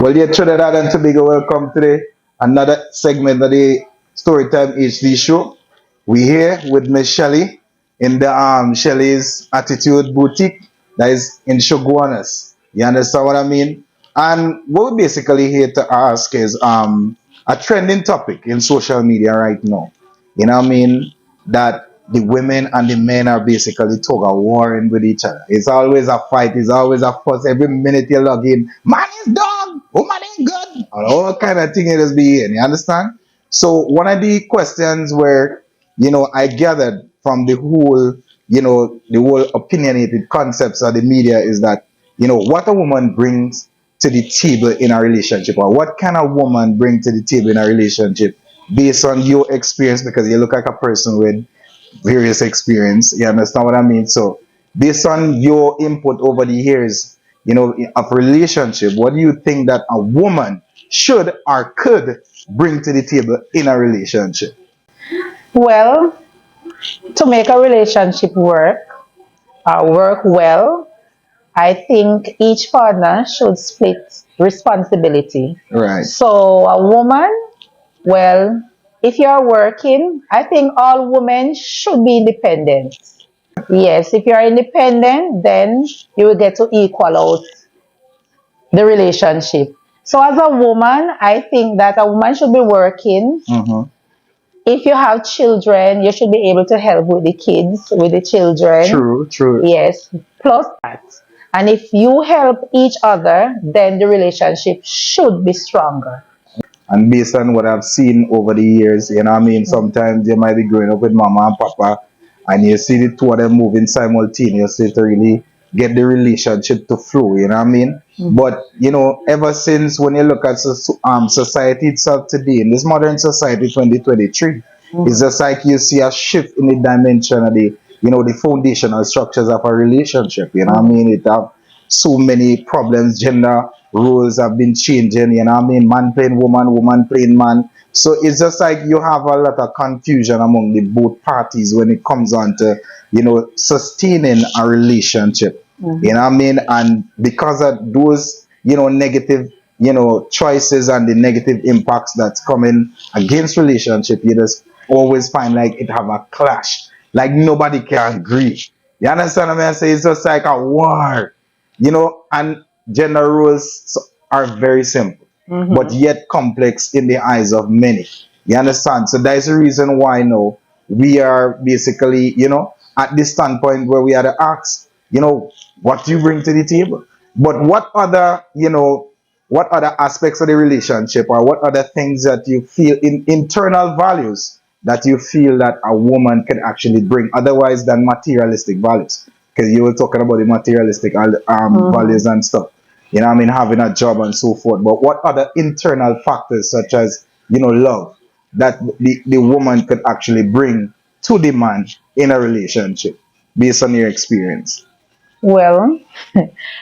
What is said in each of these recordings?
Well, yeah, Trinidad and Tobago, welcome to another segment of the Storytime HD show. We here with Miss Shelly in the Shelly's Attitude Boutique that is in Shoguanas. You understand what I mean? And what we're basically here to ask is a trending topic in social media right now. You know what I mean? That the women and the men are basically tug of warring with each other. It's always a fight, it's always a fuss. Every minute you log in, man is dog, woman ain't good, and all kind of thing it is being, you understand? So one of the questions where, I gathered from the whole opinionated concepts of the media is that, what a woman brings to the table in a relationship, or what can a woman bring to the table in a relationship based on your experience, because you look like a person with various experience. You understand what I mean? So, based on your input over the years, of relationship, what do you think that a woman should or could bring to the table in a relationship? Well, to make a relationship work well, I think each partner should split responsibility. Right. So a woman, well, if you're working, I think all women should be independent. Yes, if you're independent, then you will get to equal out the relationship. So as a woman, I think that a woman should be working. Mm-hmm. If you have children, you should be able to help with the kids, with the children. True, true. Yes, plus that. And if you help each other, then the relationship should be stronger. And based on what I've seen over the years, you know what I mean? Sometimes you might be growing up with mama and papa, and you see the two of them moving simultaneously to really get the relationship to flow, you know what I mean? But, ever since when you look at society itself today, in this modern society, 2023, it's just like you see a shift in the dimension of the foundational structures of a relationship, you know what I mean? It have so many problems, gender roles have been changing, you know what I mean? Man playing woman, woman playing man. So it's just like you have a lot of confusion among the both parties when it comes on to, sustaining a relationship. You know what I mean? And because of those, negative, choices and the negative impacts that's coming against relationship, you just always find like it have a clash. Like nobody can agree. You understand what I mean? I say it's just like a war. And gender roles are very simple, but yet complex in the eyes of many. You understand? So that is the reason why now we are basically, at this standpoint where we are to ask, what do you bring to the table? But what other aspects of the relationship, or what other things that you feel in internal values that you feel that a woman can actually bring, otherwise than materialistic values? Because you were talking about the materialistic values and stuff. You know what I mean? Having a job and so forth. But what other internal factors, such as, love, that the woman could actually bring to the man in a relationship, based on your experience? Well,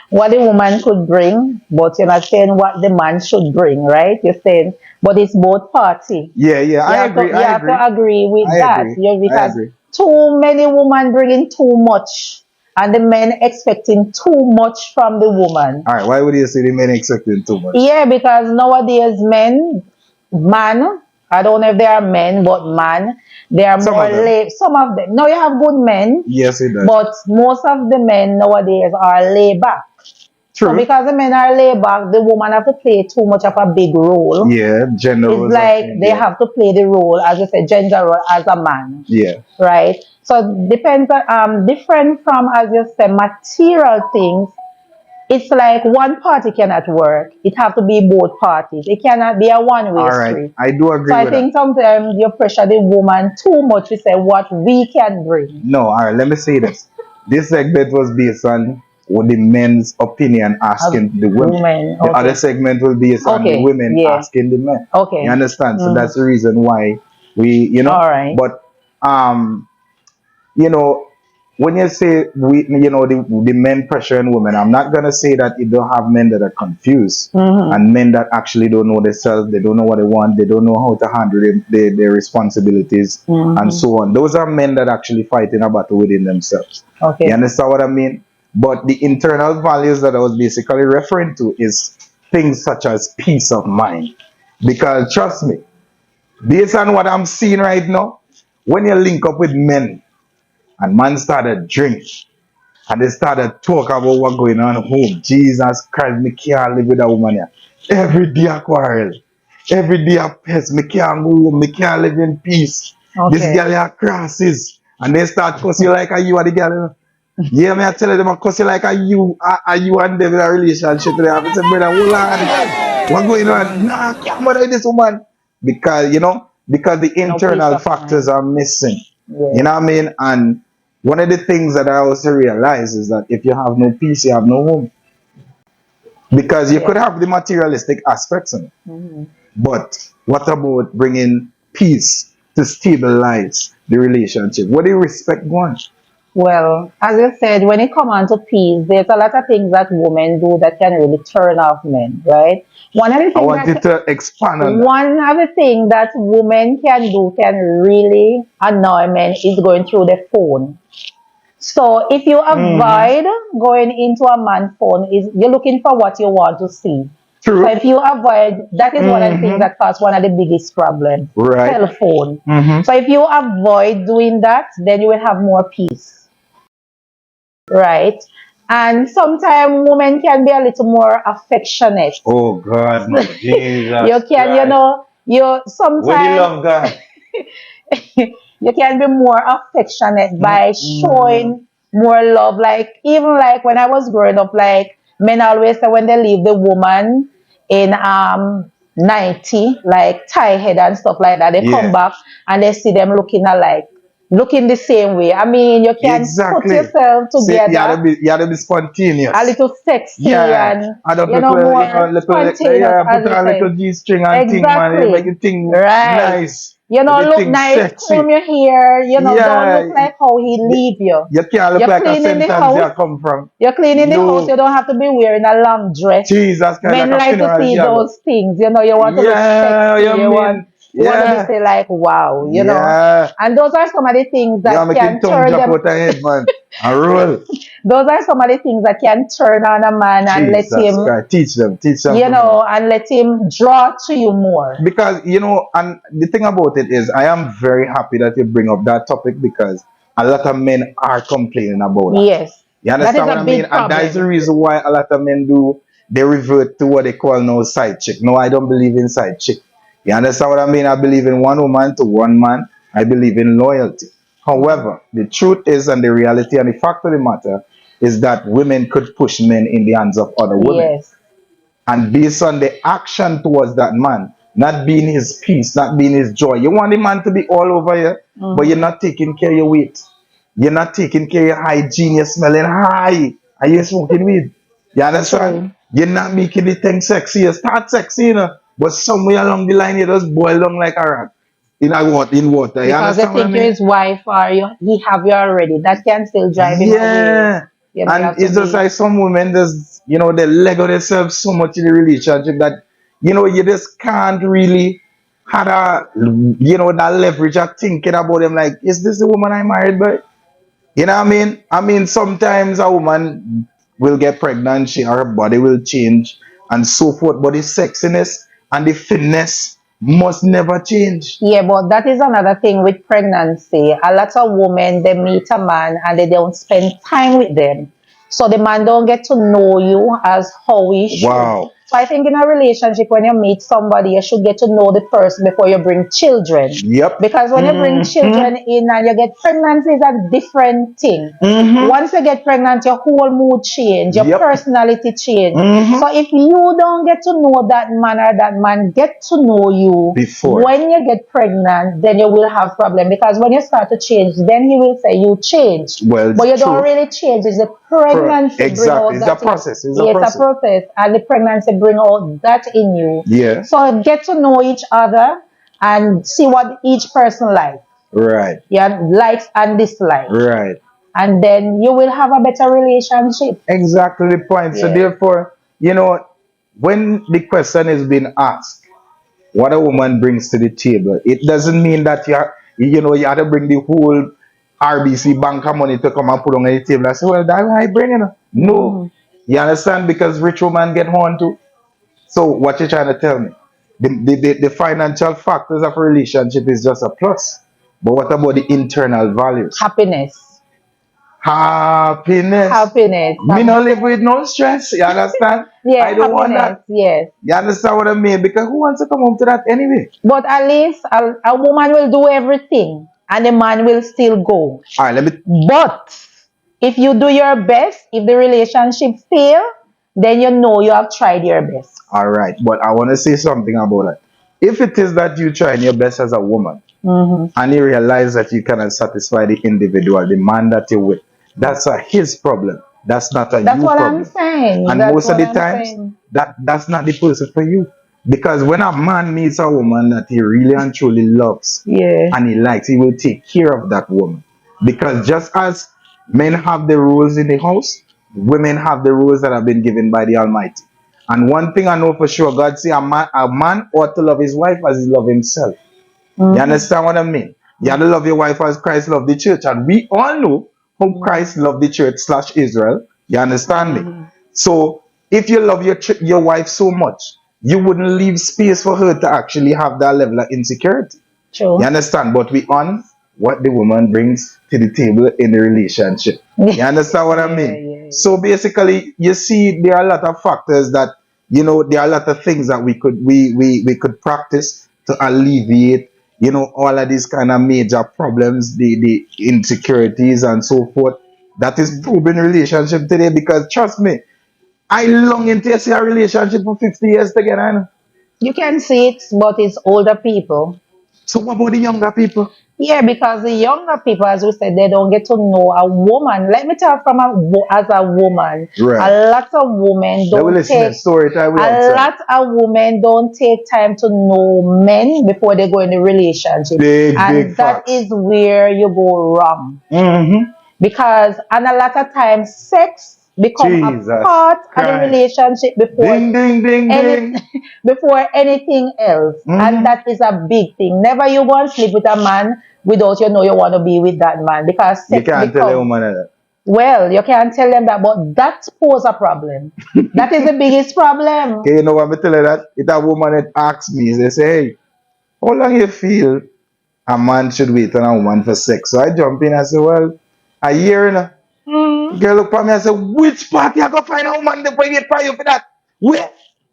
what the woman could bring, but you're not saying what the man should bring, right? You're saying, but it's both party. Yeah, I agree. You have to agree with that. Because too many women bringing too much, and the men expecting too much from the woman. All right, why would you say the men expecting too much? Yeah, because nowadays man, I don't know if they are men, but man, they are more lay. Some of them. No, you have good men. Yes, it does. But most of the men nowadays are laid back. True. So because the men are laid back, the woman have to play too much of a big role. Yeah, gender roles. It's like they have to play the role, as you said, gender role as a man. Yeah. Right? So depends on, different from, as you said, material things. It's like one party cannot work. It have to be both parties. It cannot be a one-way street. I do agree. So I think sometimes you pressure the woman too much to say what we can bring. No, all right, let me say this. This segment was based on the men's opinion asking the women. The other segment will be based on the women asking the men. Okay. You understand? So that's the reason why we, All right. But when you say the men pressuring women, I'm not gonna say that you don't have men that are confused and men that actually don't know themselves, they don't know what they want, they don't know how to handle their responsibilities and so on. Those are men that actually fighting a battle within themselves. Okay. You understand what I mean? But the internal values that I was basically referring to is things such as peace of mind. Because trust me, based on what I'm seeing right now, when you link up with men and man started drink and they started talk about what going on at home. Jesus Christ, me can't live with a woman here. Every day I quarrel. Every day I pest. Me can't go home. Me can't live in peace. This Okay. girl here crosses. And they start cuss you like a you and the girl. Yeah, me I tell them I cuss you like a you and them in a relationship. They have to say, brother, hold on. What going on? Nah, I can't bother with this woman. Because, because the No peace internal of factors mind. are missing. You Yes. know what I mean? And one of the things that I also realize is that if you have no peace, you have no home. Because you could Yes. have the materialistic aspects in it. Hmm. But what about bringing peace to stabilize the relationship? What do you respect going? Well, as you said, when it comes on to peace, there's a lot of things that women do that can really turn off men, right? One of the I things want you that to expand on that. one of the things that women can do can really annoy men is going through the phone. So if you Hmm. avoid going into a man's phone, is you're looking for what you want to see. So True. if you avoid, that is one of the things Hmm. that cause one of the biggest problems, Right. cell phone. Hmm. So if you avoid doing that, then you will have more peace, right? And sometimes women can be a little more affectionate. Oh God, man. You Jesus can, Christ. you Where the sometimes love God? you can be more affectionate by Mm-mm. showing more love. Like even like when I was growing up, like men always say when they leave the woman in 90, like tie head and stuff like that, they come Yeah. back and they see them looking alike, looking the same way. I mean, you can put Exactly. yourself See, together you gotta be a spontaneous. little sexy Yeah. and Add up little, more spontaneous, yeah, as put you a little say. G string and thing, man. You make Exactly. it thing Right. nice. Make it Look thing nice, comb sexy. your hair, don't Yeah. look like how he leave you. You can't look You're like a cleaning the sentence house. you come from. You're cleaning the house, No. you don't have to be wearing a long dress. Jesus Christ, like Men a like to funeral see you those things, you want to look Yeah, sexy, you mean, you want to be yeah, say like wow. yeah. And those are some of the things You're that making can tongue turn drop them out of head, man. And roll. those are some of the things that can turn on a man and let Jesus him Christ, teach them to me. and let him draw to you more. Because and the thing about it is I am very happy that you bring up that topic because a lot of men are complaining about that. Yes. You That is understand what a I mean? big And that is the problem. reason why a lot of men do they revert to what they call now side chick. No, I don't believe in side chick. You understand what I mean? I believe in one woman to one man. I believe in loyalty. However, the truth is and the reality and the fact of the matter is that women could push men in the hands of other women. Yes. And based on the action towards that man, not being his peace, not being his joy. You want the man to be all over you, but you're Hmm. not taking care of your weight. You're not taking care of your hygiene. You're smelling high. Are you smoking weed? You understand? True. You're not making the thing sexy. You start sexy, but somewhere along the line, you just boil down like a rat in water. You Because they understand what I think you're mean? his wife or he have you already. That can still drive him away. Yeah. You And have to it's just be. like some women just, they lego themselves so much in the relationship that, you just can't really have that leverage of thinking about them like, is this the woman I married by? You know what I mean? I mean, sometimes a woman will get pregnant, her body will change and so forth, but the sexiness and the fitness must never change. Yeah, but that is another thing with pregnancy. A lot of women they meet a man and they don't spend time with them. So the man don't get to know you as how he should. Wow. So I think in a relationship when you meet somebody, you should get to know the person before you bring children. Yep. Because when you bring Mm-hmm. children in and you get pregnancy is a different thing. Mm-hmm. Once you get pregnant, your whole mood change, your Yep. personality change. Mm-hmm. So if you don't get to know that man or that man get to know you Before. when you get pregnant, then you will have problem because when you start to change, then he will say you changed, Well, but you don't true. really change. It's the pregnancy bring Exactly. out It's a that process. It's a it's a process. process, and the pregnancy bring out that in you. Yeah. So get to know each other and see what each person likes. Right. Yeah, likes and dislikes, Right. and then you will have a better relationship. Exactly the point. So Yes. therefore, when the question is being asked, what a woman brings to the table, it doesn't mean that you have to bring the whole RBC bank of money to come and put on the table. I say, well, that's why I bring it. No. Mhm. You understand? Because rich woman get horn too. So what you trying to tell me? The financial factors of a relationship is just a plus. But what about the internal values? Happiness. Happiness. Happiness. Me no live with no stress. You understand? I Yeah, don't want happiness. that. Yes. You understand what I mean? Because who wants to come home to that anyway? But at least a woman will do everything and the man will still go. All right, let me. But if you do your best, if the relationship fail, then you know you have tried your best. All right, but I want to say something about it. If it is that you trying your best as a woman and you realize that you cannot satisfy the individual, the man that you're with, that's his problem. That's not a That's you what I'm problem. saying. And That's most of what the I'm times, saying. that's not the person for you. Because when a man meets a woman that he really and truly loves Yeah. and he likes, he will take care of that woman. Because just as men have the rules in the house, women have the rules that have been given by the Almighty. And one thing I know for sure, God say a man ought to love his wife as he love himself. You understand what I mean? You have to love your wife as Christ loved the church. And we all know how Christ loved the church slash Israel. You understand me? So if you love your wife so much, you wouldn't leave space for her to actually have that level of insecurity. You True. understand? But we on what the woman brings to the table in the relationship. You understand what I Yeah, mean? yeah, yeah. So basically, you see, there are a lot of factors that there are a lot of things that we could practice to alleviate all of these kind of major problems, the insecurities and so forth. That is proven relationship today because trust me, I long into see a relationship for 50 years together. You can see it, but it's older people. So what about the younger people? Yeah, because the younger people, as we said, they don't get to know a woman. Let me tell you from as a woman, Right. a lot of women They will don't listen to take Storytime we a outside. lot of women don't take time to know men before they go in a relationship, Big and that facts. is where you go wrong. Mm-hmm. Because and a lot of times sex become a Jesus part of the Christ. relationship before Ding ding ding any ding. before anything else, and Mm-hmm. that is a big thing. Never you go and sleep with a man without you know you want to be with that man, because You sex can't tell a become, woman that. well, you can't tell them that, but that pose a problem. That is the biggest problem. Okay, you know what I tell you that? If a woman that asks me, they say, hey, how long you feel a man should wait on a woman for sex? So I jump in and say, well, a year now. Mm. Girl look for me and say, which party I go find a woman that wait for you for that? Where?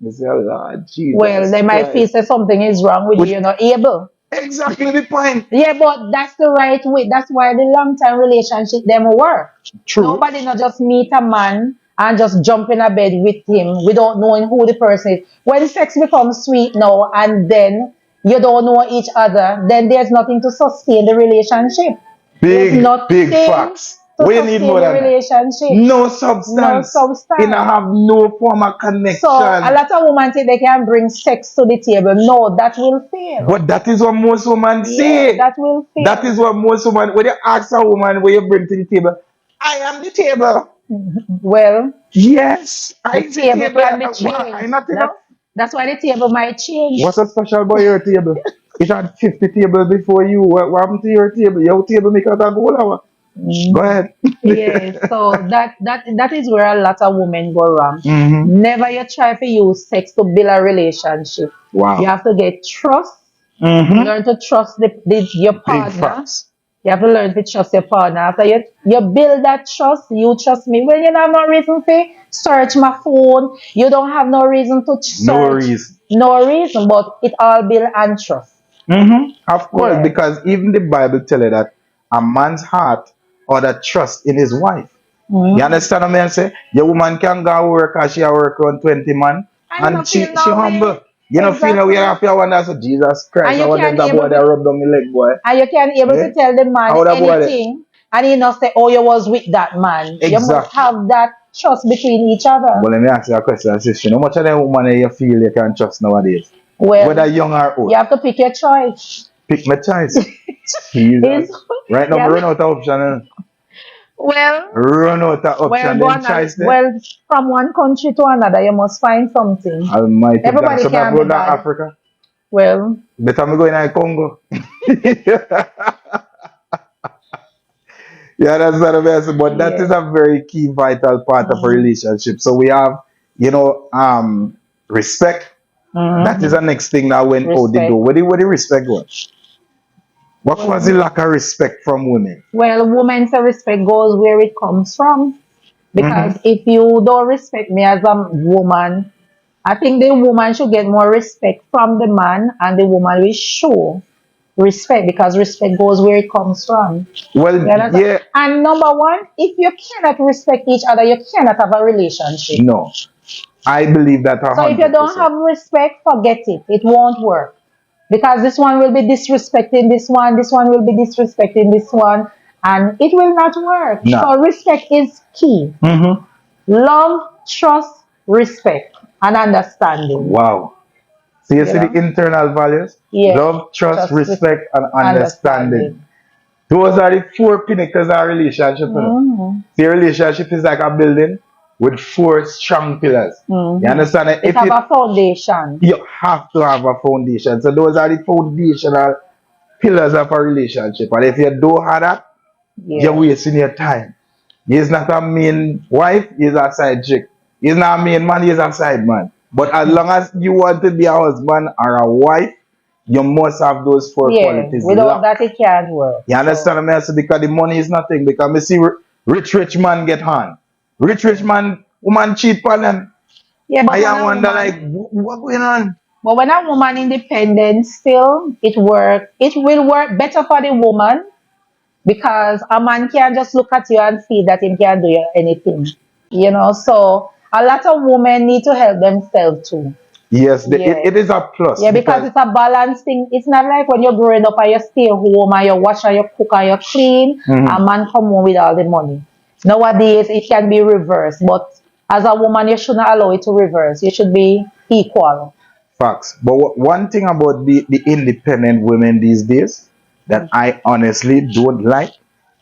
I say, oh Lord, Well, Jesus they might feel Christ. say something is wrong with you, Which you're not able. exactly the point. Yeah, but that's the right way. That's why the long term relationship them work. True. Nobody not just meet a man and just jump in a bed with him without knowing who the person is. When sex becomes sweet now and then you don't know each other, then there's nothing to sustain the relationship. There's Big nothing facts. to We need sustain more the than that. relationship. No No substance. It substance. have no form of So a connection. lot of women think they can bring sex to the table. No, that will fail. But that is what most women Yeah, say. that will That is fail. what most women, when you ask a woman what you bring to the table, I am the table. Well, Yes, I the am the table table. can be Why? I changed. not enough. That's why the table might What's change. so special about your table? It had 50 tables before you. What happened to your table? Your table make out a goal hour. Go ahead. Yes, so that is where a lot of women go wrong. Hmm. Never you try to use sex to build a relationship. You Wow. have to get trust. Hmm. Learn to trust your Big partner. facts. You have to learn to trust your partner. After you build that trust, you trust me. When you don't have no reason to search my phone, you don't have no reason to No search. reason. No reason, but it all build on trust. Of course, Yes. because even the Bible tell you that a man's heart or the trust in his wife. You Mm. understand what I say? Your woman can go work as she a work on 20 man And you and don't feel she no humble. way. You know, feel no way Exactly. after you wonder, so Jesus Christ, And I you wonder if can that boy able that to rub down my leg, boy. and you can able Eh? to tell the man How that boy there? anything and he not say, oh, you was with that man. You must Exactly. have that trust between each other. But let me ask you a question, sister. How much of them woman you feel you can trust nowadays? Whether Well, young or you old? have to pick your choice. Pick my choice. Jesus. It's, Right now, I yeah. run out of option. Well, Run out of well, option, go then on. choice there. Well, from one country to another, you must find something. Almighty God. Everybody So I can go be to bad. Africa. Well, Better me go in Congo. Yeah, that's not a mess. But that is yeah. a very key vital part of a Mm. relationship. So we have, you know, Respect. That is Mm-hmm. the next thing that went out the Respect. door. Where the respect was? What was the Well, lack of respect from women? well, women's respect goes where it comes from. Hmm. Because if you don't respect me as a woman, I think the woman should get more respect from the man, and the woman will show respect because respect goes where it comes from. Well, You understand? yeah, And number one, if you cannot respect each other, you cannot have a relationship. no. I believe that a So if you hundred don't percent. have respect, forget it. It won't work. Because this one will be disrespecting this one will be disrespecting this one, and it will not work. Nah. So respect is key. Mm-hmm. Love, trust, respect, and understanding. Wow. So you You see the know? internal values? Yeah. Love, trust, Trust, respect, respect, and understanding. understanding. Those are the four pinnacles of a relationship. You know? Mm-hmm. See, a relationship is like a building with four strong pillars. You Mm-hmm. understand? It If have a foundation. you have to have a foundation. So those are the foundational pillars of a relationship. And if you don't have that, you're Yeah. wasting your time. He's not a main wife, he's a side chick. He's not a main man, he's a side man. But as long as you want to be a husband or a wife, you must have those four Yeah. qualities Without locked. that, it can't work. You So, understand what I mean? So because the money is nothing. Because me see rich man get on. Rich man, woman cheat on them. yeah, I wonder like, what going on? but when a woman independent still, it work. It will work better for the woman because a man can't just look at you and see that he can't do you anything. So a lot of women need to help themselves too. Yes, Yeah. it is a plus Yeah, because because it's a balance thing. It's not like when you're growing up and you stay home and you wash and you cook and you clean, a mhm, man come home with all the money. Nowadays, it can be reversed, but as a woman, you shouldn't allow it to reverse. You should be equal. facts. But one thing about the independent women these days that I honestly don't like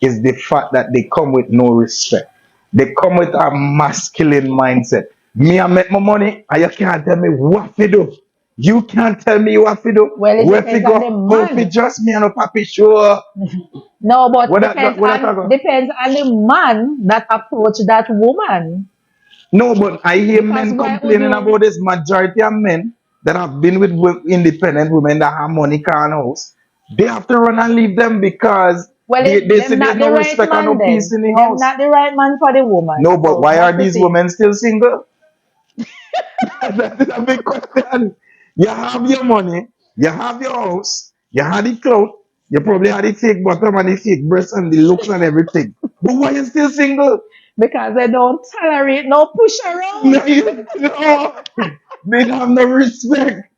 is the fact that they come with no respect. They come with a masculine mindset. Me, I make my money, and you can't tell me what to do. You can't tell me what to do. Well, it Where to depends on the go? How to man. just me and a papi sure. No, but What that what that go? depends on the man that approach that woman. No, but I hear Because men why would complaining you? about this. Majority of men that have been with independent women that have money, car, and house, they have to run and leave them because Well, they say them there's not the no right respect and man no peace then. in the Them house. not the right man for the woman. No, but So why are that's the these thing. women still single? That is a big question. You have your money, you have your house, you have the clothes, you probably have the fake bottom and the fake breasts and the looks and everything. But why you still single? Because they don't tolerate no push No, around. no. They have no respect.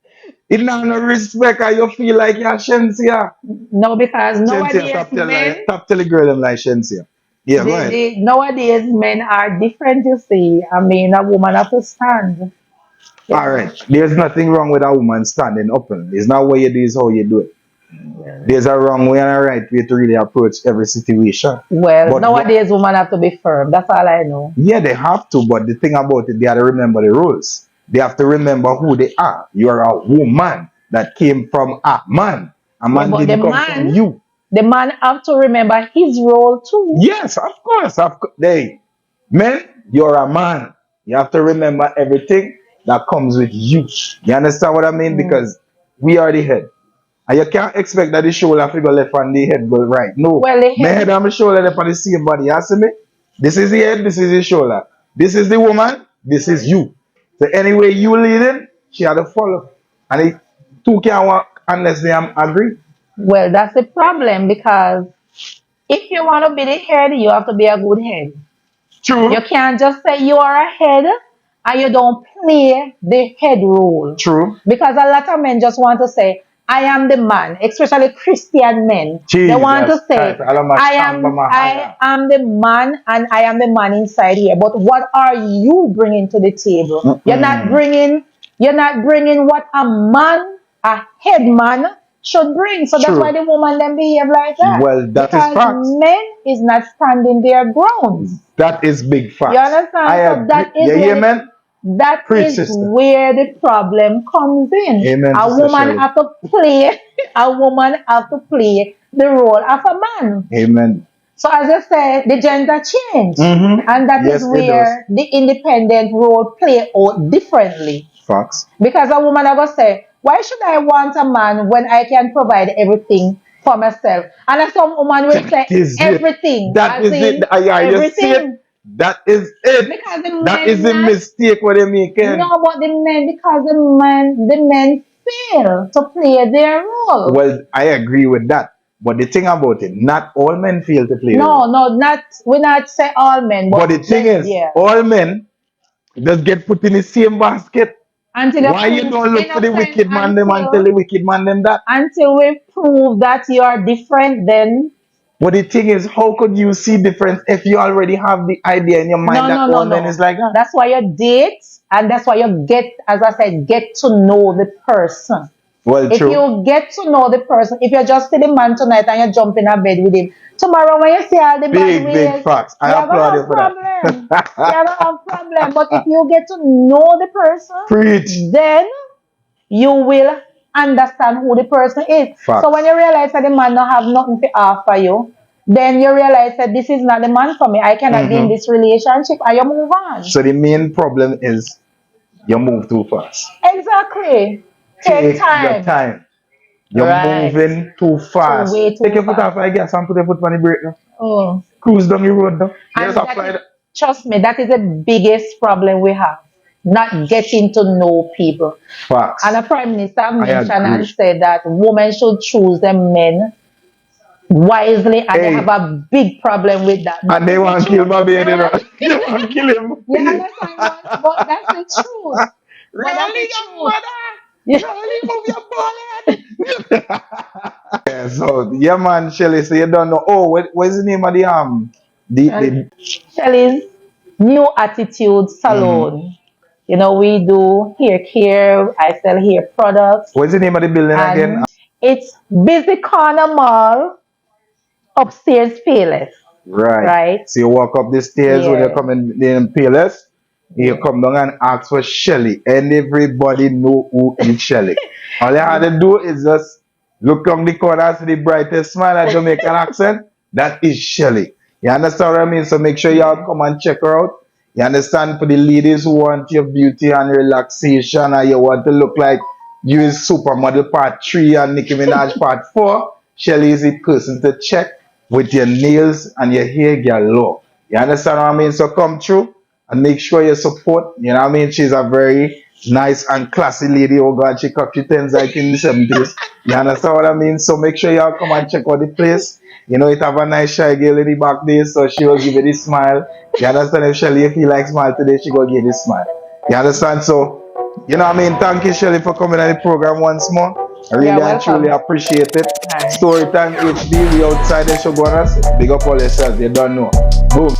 It not no respect and you feel like you're Shensia. No, because Shensia, nowadays men, stop telling girl them like Shensia. Yeah, go ahead. nowadays men are different. You see, I mean, a woman have to stand. You All know. right. There's nothing wrong with a woman standing open. It's not what you do, it's how you do it. Well, There's a wrong way and a right way to really approach every situation. well, But what, nowadays women have to be firm. That's all I know. yeah, they have to, but the thing about it, they have to remember the rules. They have to remember who they are. You are a woman that came from a man. A Yeah, man but didn't come from you. the man have to remember his role too. Yes, of course. Of course. They, men, you're a man. You have to remember everything that comes with you. You understand what I mean? Mm. Because we are the head. And you can't expect that the shoulder figure left and the head go right. No. Well, the My head, head and my shoulder left on the same body. You see me? This is the head, this is the shoulder. This is the woman, this is you. So anyway you leading, she had to follow. And it two can't work unless they agree. well, that's the problem because if you want to be the head, you have to be a good head. You True. can't just say you are a head and you don't play the head role. True. Because a lot of men just want to say, I am the man, especially Christian men. They want to Jesus say, Christ. Alama shamba I mahaya. am the man and I am the man inside here. But what are you bringing to the table? Mm-mm. You're not bringing what a head man should bring. So that's why True. the woman then behave like that. Well, that is Because facts. men is not standing their grounds. That is big You facts. I understand? So agree. Yeah, yeah, man. that Preach, is sister. where the problem comes in. Amen, A Sister woman Shelly. have to play a woman have to play the role of a man. Amen. So as I said, the gender change. Mm-hmm. And that is Yes, it does. where the independent role play out differently. Facts. Because a woman I go say, why should I want a man when I can provide everything for myself? And then some woman will That say is it. everything, That as is it. in Yeah, you see it? everything. That is it. Because the That is men the not mistake what they're making. no, but the men because the men fail to play their role. Well, I agree with that. But the thing about it, not all men fail to play the No, role. no, not we not say all men, But but the thing is, yeah. all men just get put in the same basket. Until you Why you prove don't look for the innocent wicked man them and tell the wicked man them that? until we prove that you are different, then But the thing is, how could you see difference if you already have the idea in your mind no, that no, no, all men no. is like that? That's why you date, and that's why you get, as I said, get to know the person. Well, If true. you get to know the person, if you just see the man tonight and you jump in a bed with him, tomorrow when you see all the bad Big ways, facts. I you're gonna applaud you have for problem. that. You're gonna have problem. But if you get to know the Preach. person, then you will understand who the person is. So when Facts. you realize that the man don't have nothing to offer you, then you realize that this is not the man for me. I cannot be in Mhm. this relationship, and you move on. So the main problem is you move too fast. Exactly. Take Take your time. time. You're Right. moving too Too fast. way Take too your foot fast. off, I guess, and put your foot on the brake now. Oh. Cruise down the road now. You just And that apply is, that. trust me, that is the biggest problem we have. Not getting to know people. Facts. And the Prime Minister I mentioned and agree. said that women should choose their men wisely, and they have Hey, a big problem with that. But and they it's the want to kill truth. my They baby, you know. want They want to kill him. you understand? But that's the truth. But that's Really, the your truth. mother? Yeah. Really, move your ball head. Yeah, so yeah, man, Shelly. So you don't know. Oh, what's the name of the the Shelly's new attitude mhm. salon. You know, we do hair care, I sell hair products, What's the name of the building again? and it's Busy Corner Mall, upstairs Payless, Right. right? So you walk up the stairs when you Yeah. come in Payless. You Yeah. come down and ask for Shelly, and everybody know who is Shelly. All you have to do is just look on the corner, see the brightest smile and Jamaican accent. That is Shelly. You understand what I mean? So make sure y'all come and check her out. You understand? For the ladies who want your beauty and relaxation, and you want to look like you is supermodel part 3 and Nicki Minaj part 4, Shelly is the person to check with your nails and your hair galore. You understand what I mean? So come through and make sure you support. You know what I mean? She's a very nice and classy lady. Oh God, she cocked your tens like in the 70s. You understand what I mean? So make sure y'all come and check out the place. You know, it have a nice shy girl in the back there, so she will give you this smile. You understand? If Shelly feel like smile today, she will give you this smile. You understand? So, you know what I mean? Thank you, Shelly, for coming on the program once more. I really You're and truly welcome. appreciate it. All right. Storytime HD, we outside the show bonus. Big up all yourself, you don't know. Boom.